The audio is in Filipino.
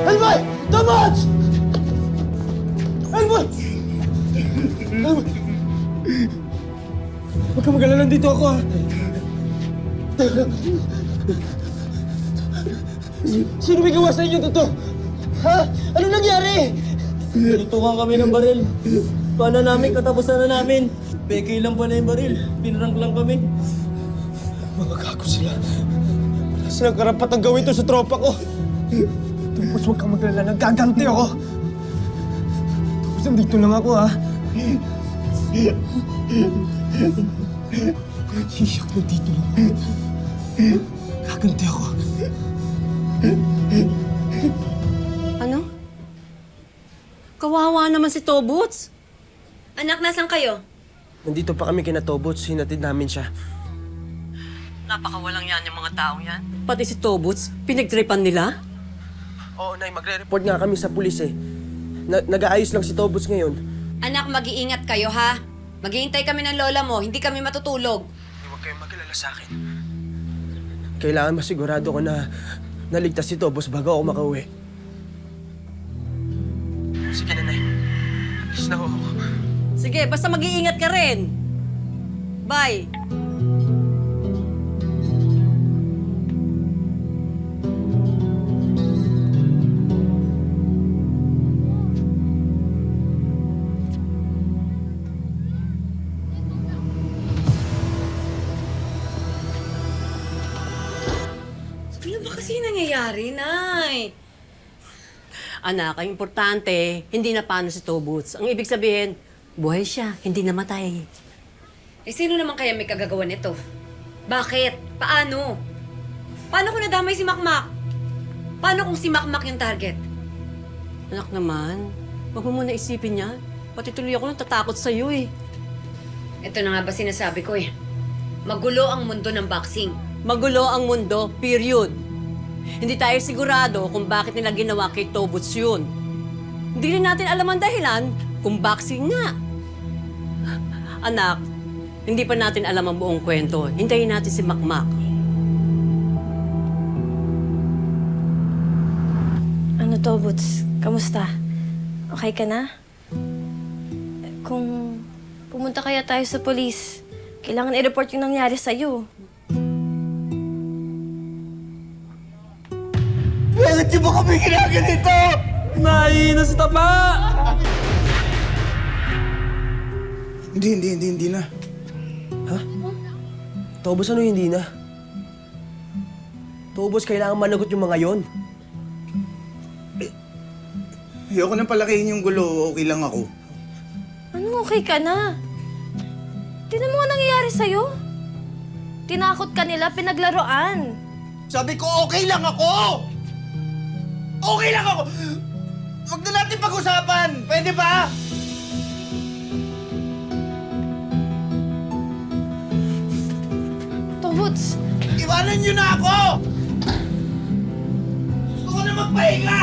Elboy! Tobots! Elboy! Elboy! Huwag ka mag-alala, nandito ako, ha? Sino may gawa sa inyo to? Ha? Ano nangyari? Tutukan kami ng baril. Paano namin? Katapusan na namin. Peke lang pala yung baril. Pinrank lang kami. Mga gago sila. Wala silang karapatang gawin to sa tropa ko. Tapos huwag kang mag-alala, nagaganti ako. Tapos nandito lang ako, ha? Iyak na dito lang ako. Gaganti ako. Ano? Kawawa naman si Tobots. Anak, nasan kayo? Nandito pa kami kina Tobots, hinatid namin siya. Napakawalang yan yung mga taong yan. Pati si Tobots, pinagtripan nila? Oo, Nay, magre-report nga kami sa pulis eh. Nag-aayos lang si Tobots ngayon. Anak, mag-iingat kayo, ha? Maghihintay kami ng lola mo, hindi kami matutulog. Huwag kayong mag-alala sa akin. Kailangan masigurado ko na naligtas si Tobots bago ako makauwi. Sige na, Nay. Alis na ako. Sige, basta mag-iingat ka rin. Bye. Ano ba kasi nangyayari, Nay? Anak, ang importante, hindi na paano si Tobots. Ang ibig sabihin, buhay siya, hindi namatay. Eh, sino naman kaya may kagagawa nito? Bakit? Paano? Paano kung nadamay si Makmak? Paano kung si Makmak yung target? Anak naman, wag mo muna isipin yan. Pati tuloy ako natatakot sa'yo eh. Ito na nga ba sinasabi ko eh. Magulo ang mundo ng boxing. Magulo ang mundo, period. Hindi tayo sigurado kung bakit nila ginawa kay Tobots yun. Hindi rin natin alam ang dahilan kung boxing nga. Anak, hindi pa natin alam ang buong kwento. Hintayin natin si Makmak. Ano, Tobots? Kamusta? Okay ka na? Kung pumunta kaya tayo sa polis, kailangan i-report yung nangyari sa'yo. Bakit niyo ba kami ginaganito? Nahihina si Tapa! Hindi na. Ha? Tobots, ano hindi na? Tobots, kailangan managot yung mga yon. Ayoko nang palakihin yung gulo. Okay lang ako. Anong okay ka na? Tingnan mo nga nangyayari sa'yo. Tinakot ka nila, pinaglaruan. Sabi ko, okay lang ako! Okay lang ako! Huwag na natin pag-usapan! Pwede ba? Tobots! Iwanan niyo na ako! Gusto ko na magpahinga!